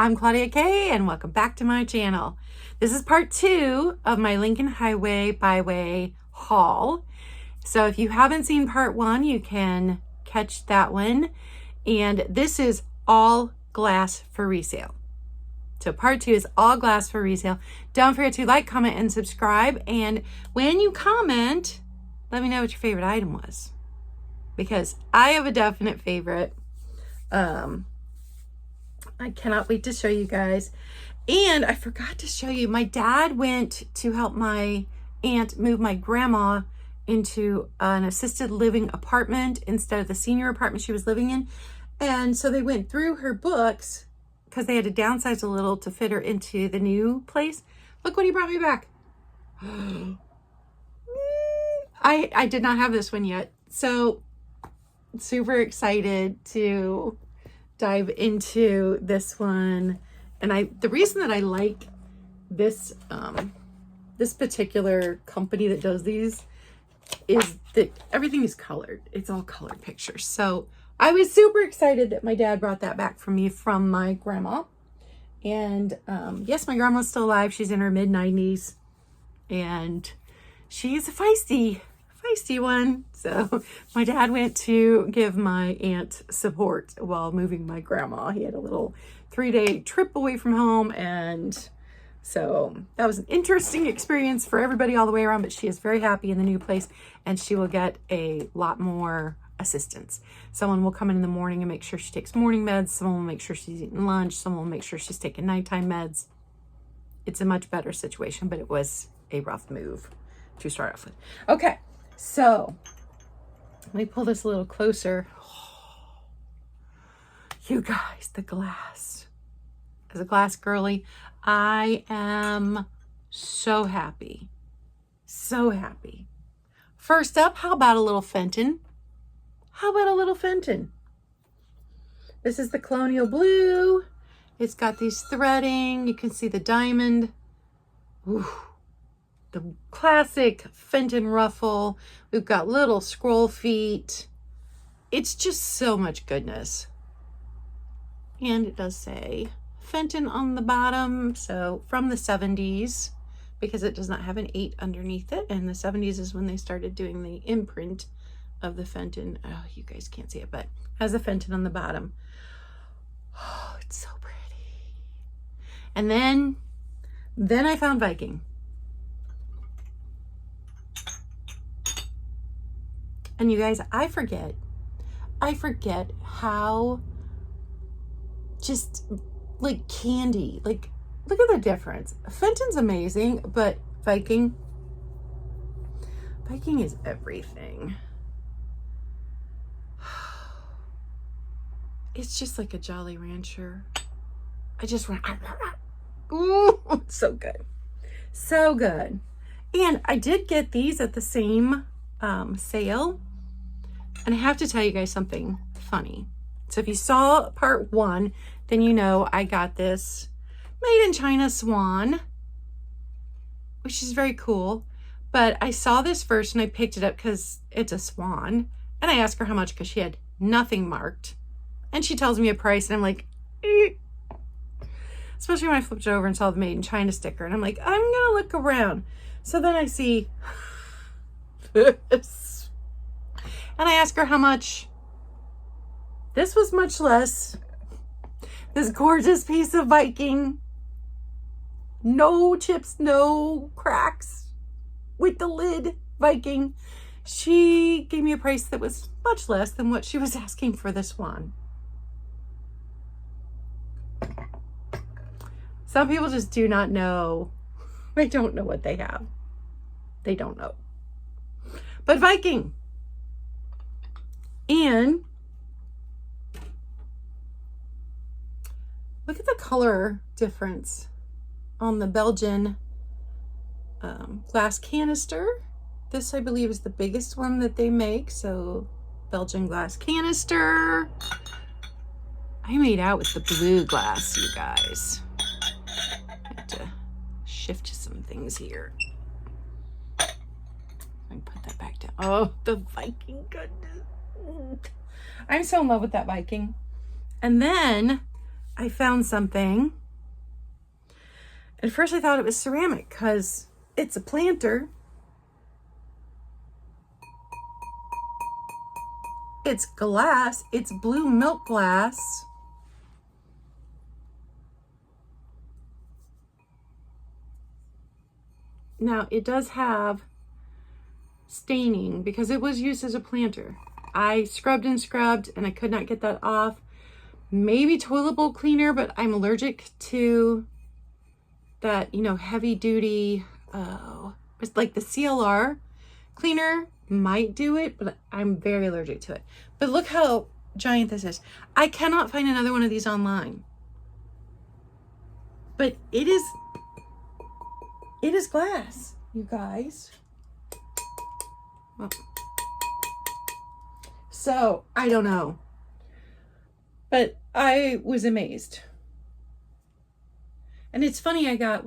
I'm Claudia Kay, and welcome back to my channel. This is part 2 of my Lincoln Highway Byway haul. So if you haven't seen part 1, you can catch that one. And this is all glass for resale. So part 2 is all glass for resale. Don't forget to like, comment, and subscribe. And when you comment, let me know what your favorite item was, because I have a definite favorite. I cannot wait to show you guys. And I forgot to show you, my dad went to help my aunt move my grandma into an assisted living apartment instead of the senior apartment she was living in. And so they went through her books because they had to downsize a little to fit her into the new place. Look what he brought me back. I did not have this one yet. So super excited to dive into this one. And the reason that I like this this particular company that does these is that everything is colored. It's all colored pictures. So I was super excited that my dad brought that back for me from my grandma. And yes, my grandma's still alive. She's in her mid-90s, and she's a feisty one. So my dad went to give my aunt support while moving my grandma. He had a little 3-day trip away from home, and so that was an interesting experience for everybody all the way around. But she is very happy in the new place, and she will get a lot more assistance. Someone will come in the morning and make sure she takes morning meds. Someone will make sure she's eating lunch. Someone will make sure she's taking nighttime meds. It's a much better situation, but it was a rough move to start off with. Okay. So let me pull this a little closer. Oh, you guys, the glass. As a glass girly, I am so happy. So happy. First up, how about a little Fenton? How about a little Fenton? This is the Colonial Blue. It's got these threading. You can see the diamond. Ooh. The classic Fenton ruffle. We've got little scroll feet. It's just so much goodness. And it does say Fenton on the bottom. So from the 70s, because it does not have an 8 underneath it. And the 70s is when they started doing the imprint of the Fenton. Oh, you guys can't see it, but it has a Fenton on the bottom. Oh, it's so pretty. And then I found Viking. And you guys, I forget how just like candy, like look at the difference. Fenton's amazing, but Viking is everything. It's just like a Jolly Rancher. I just went, ooh, so good. So good. And I did get these at the same sale. And I have to tell you guys something funny. So if you saw part 1, then you know I got this made in China swan, which is very cool. But I saw this first and I picked it up because it's a swan. And I asked her how much because she had nothing marked. And she tells me a price and I'm like, eh. Especially when I flipped it over and saw the made in China sticker. And I'm like, I'm going to look around. So then I see this. And I asked her how much. This was much less. This gorgeous piece of Viking. No chips, no cracks. With the lid Viking. She gave me a price that was much less than what she was asking for this one. Some people just do not know. They don't know what they have. They don't know. But Viking. And look at the color difference on the Belgian glass canister. This, I believe, is the biggest one that they make. So Belgian glass canister. I made out with the blue glass, you guys. I have to shift some things here. I can put that back down. Oh, the Viking goodness. I'm so in love with that Viking. And then I found something. At first I thought it was ceramic because it's a planter. It's glass. It's blue milk glass. Now it does have staining because it was used as a planter. I scrubbed and scrubbed and I could not get that off. Maybe toilet bowl cleaner, but I'm allergic to that, you know, heavy duty, it's like the CLR cleaner might do it, but I'm very allergic to it. But look how giant this is. I cannot find another one of these online. But it is glass, you guys. Well, so I don't know, but I was amazed. And it's funny, I got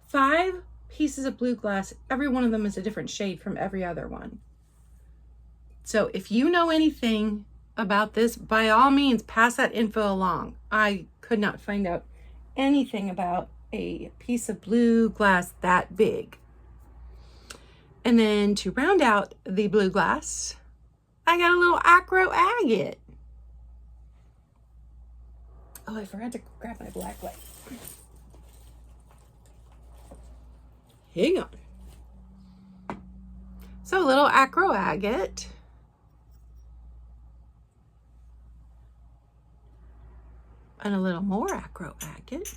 5 pieces of blue glass. Every one of them is a different shade from every other one. So if you know anything about this, by all means, pass that info along. I could not find out anything about a piece of blue glass that big. And then to round out the blue glass, I got a little acro agate. Oh, I forgot to grab my black light. Hang on. So a little acro agate. And a little more acro agate.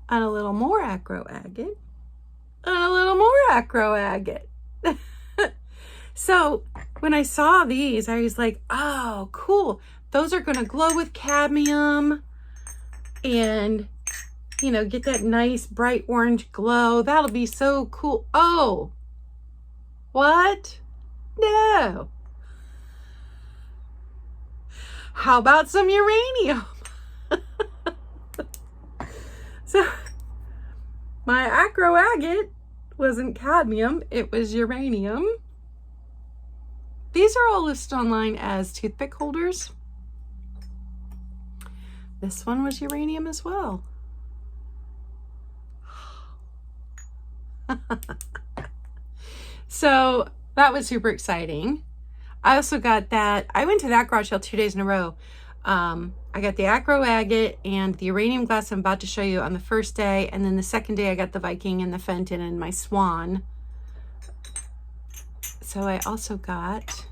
And a little more acro agate. And a little more acro agate. So when I saw these, I was like, oh, cool. Those are going to glow with cadmium and, you know, get that nice bright orange glow. That'll be so cool. Oh, what? No. How about some uranium? So my acro agate wasn't cadmium, it was uranium. These are all listed online as toothpick holders. This one was uranium as well. So that was super exciting. I also got that. I went to that garage sale 2 days in a row. I got the acro agate and the uranium glass I'm about to show you on the first day. And then the second day I got the Viking and the Fenton and my Swan. So I also got,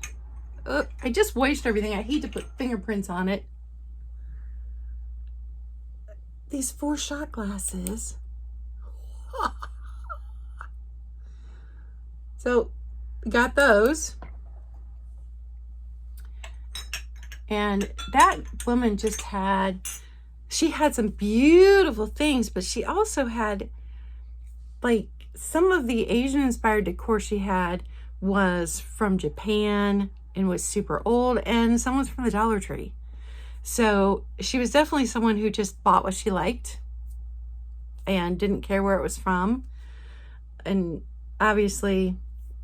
I just wasted everything. I hate to put fingerprints on it. These 4 shot glasses. So got those. And that woman just had, she had some beautiful things, but she also had, like, some of the Asian inspired decor she had was from Japan and was super old, and some was from the Dollar Tree. So she was definitely someone who just bought what she liked and didn't care where it was from. And obviously,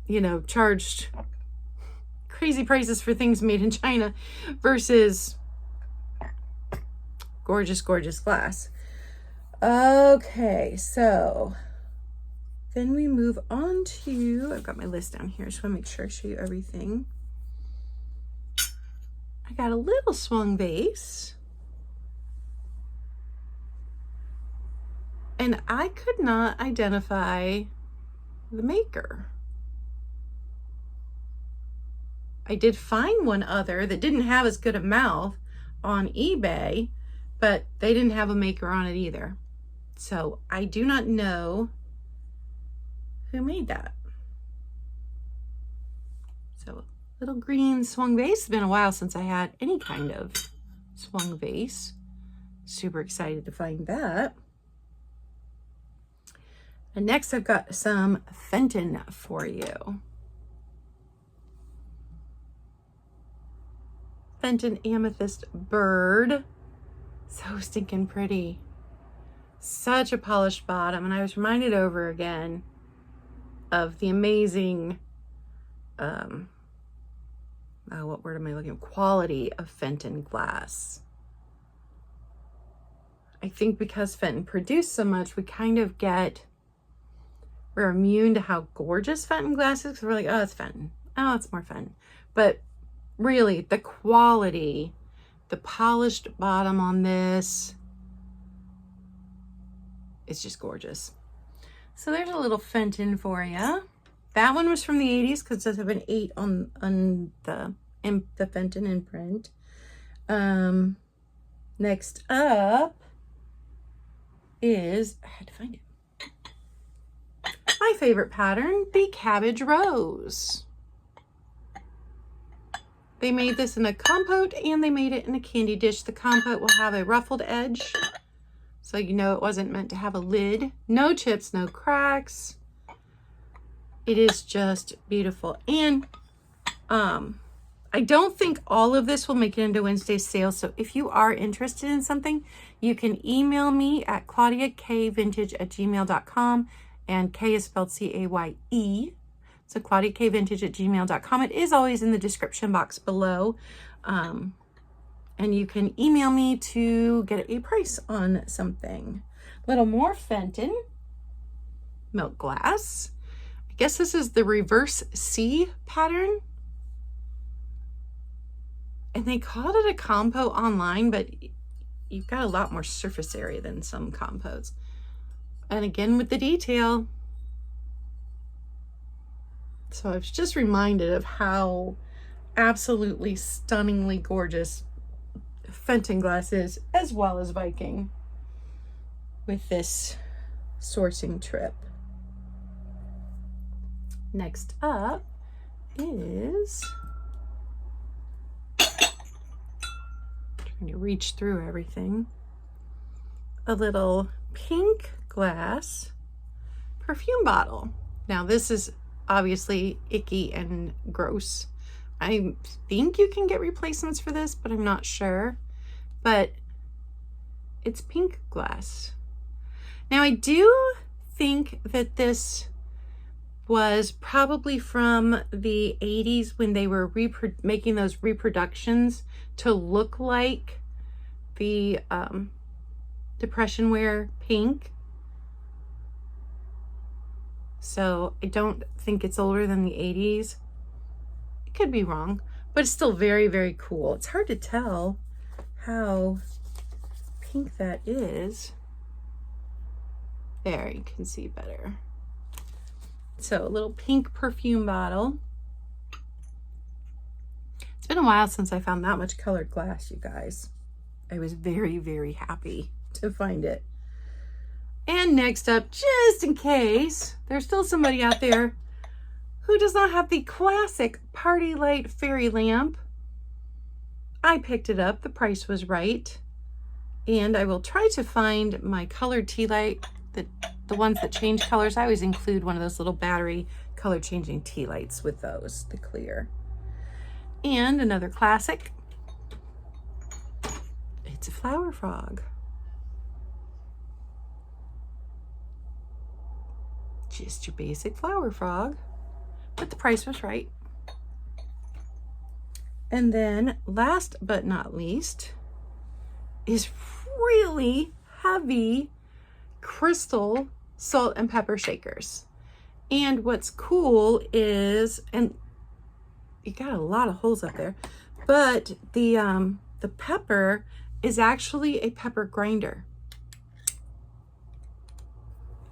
you know, charged crazy prices for things made in China versus gorgeous, gorgeous glass. Okay, so then we move on to, I've got my list down here. Just want to make sure I show you everything. I got a little swung vase. And I could not identify the maker. I did find one other that didn't have as good a mouth on eBay, but they didn't have a maker on it either. So I do not know who made that. So little green swung vase. It's been a while since I had any kind of swung vase. Super excited to find that. And next I've got some Fenton for you. Fenton Amethyst Bird. So stinking pretty. Such a polished bottom. And I was reminded over again of the amazing, what word am I looking for? Quality of Fenton glass. I think because Fenton produced so much, we're immune to how gorgeous Fenton glass is. 'Cause we're like, oh, it's Fenton. Oh, it's more Fenton. But really, the quality, the polished bottom on this, it's just gorgeous. So there's a little Fenton for you. That one was from the 80s because it does have an 8 on the Fenton imprint. Next up is, I had to find it, my favorite pattern, the Cabbage Rose. They made this in a compote and they made it in a candy dish. The compote will have a ruffled edge, so you know it wasn't meant to have a lid. No chips, no cracks. It is just beautiful. And I don't think all of this will make it into Wednesday's sale. So if you are interested in something, you can email me at ClaudiaCayeVintage@gmail.com, and K is spelled C-A-Y-E. So ClaudiaCayeVintage@gmail.com. It is always in the description box below. And you can email me to get a price on something. A little more Fenton milk glass. I guess this is the reverse C pattern. And they called it a compote online, but you've got a lot more surface area than some compotes. And again, with the detail. So I was just reminded of how absolutely stunningly gorgeous Fenton glass is, as well as Viking, with this sourcing trip. Next up is, trying to reach through everything, a little pink glass perfume bottle. Now this is obviously icky and gross. I think you can get replacements for this, but I'm not sure. But it's pink glass. Now I do think that this was probably from the 80s when they were making those reproductions to look like the Depression wear pink. So I don't think it's older than the 80s. It could be wrong, but it's still very, very cool. It's hard to tell how pink that is. There, you can see better. So a little pink perfume bottle. It's been a while since I found that much colored glass, you guys. I was very, very happy to find it. And next up, just in case there's still somebody out there who does not have the classic Party Light fairy lamp, I picked it up. The price was right. And I will try to find my colored tea light, the ones that change colors. I always include one of those little battery color changing tea lights with those, the clear. And another classic, it's a flower frog. Just your basic flower frog, but the price was right. And then last but not least is really heavy crystal salt and pepper shakers. And what's cool is, and you got a lot of holes up there, but the pepper is actually a pepper grinder.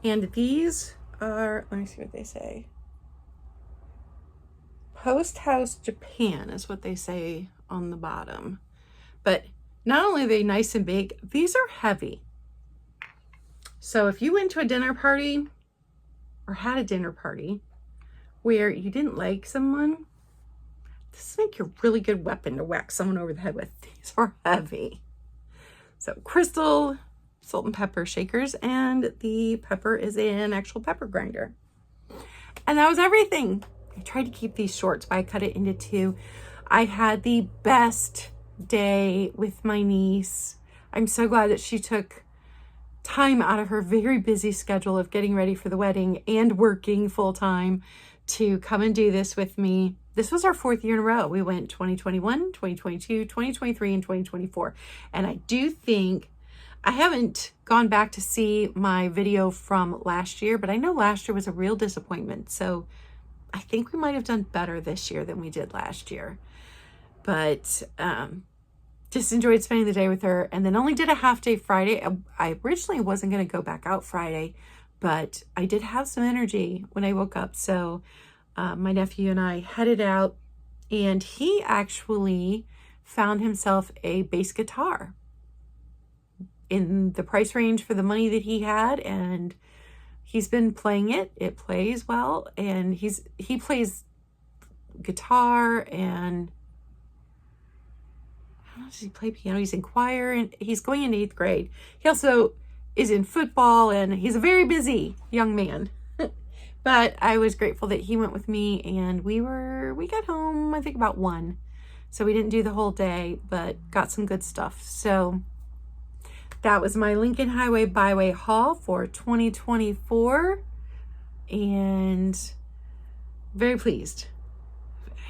And these are, let me see what they say. Post House Japan is what they say on the bottom. But not only are they nice and big, these are heavy. So if you went to a dinner party or had a dinner party where you didn't like someone, this would make a really good weapon to whack someone over the head with. These are heavy. So crystal salt and pepper shakers, and the pepper is an actual pepper grinder. And that was everything. I tried to keep these short, but I cut it into 2. I had the best day with my niece. I'm so glad that she took time out of her very busy schedule of getting ready for the wedding and working full time to come and do this with me. This was our 4th year in a row. We went 2021, 2022, 2023, and 2024. And I do think I haven't gone back to see my video from last year, but I know last year was a real disappointment. So I think we might have done better this year than we did last year. But just enjoyed spending the day with her, and then only did a half day Friday. I originally wasn't going to go back out Friday, but I did have some energy when I woke up. So my nephew and I headed out, and he actually found himself a bass guitar in the price range for the money that he had, and he's been playing it. It plays well, and he plays guitar, and how does he play piano? He's in choir, and he's going in 8th grade. He also is in football, and he's a very busy young man. But I was grateful that he went with me, and we got home, I think, about 1. So we didn't do the whole day, but got some good stuff. So that was my Lincoln Highway Byway haul for 2024, and very pleased.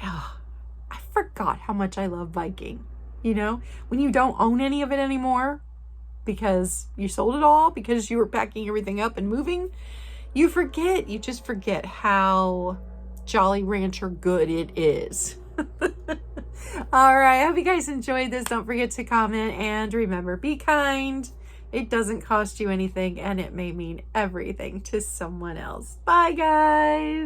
Oh, I forgot how much I love biking. You know, when you don't own any of it anymore because you sold it all because you were packing everything up and moving, you just forget how Jolly Rancher good it is. All right, I hope you guys enjoyed this. Don't forget to comment, and remember, be kind. It doesn't cost you anything, and it may mean everything to someone else. Bye, guys.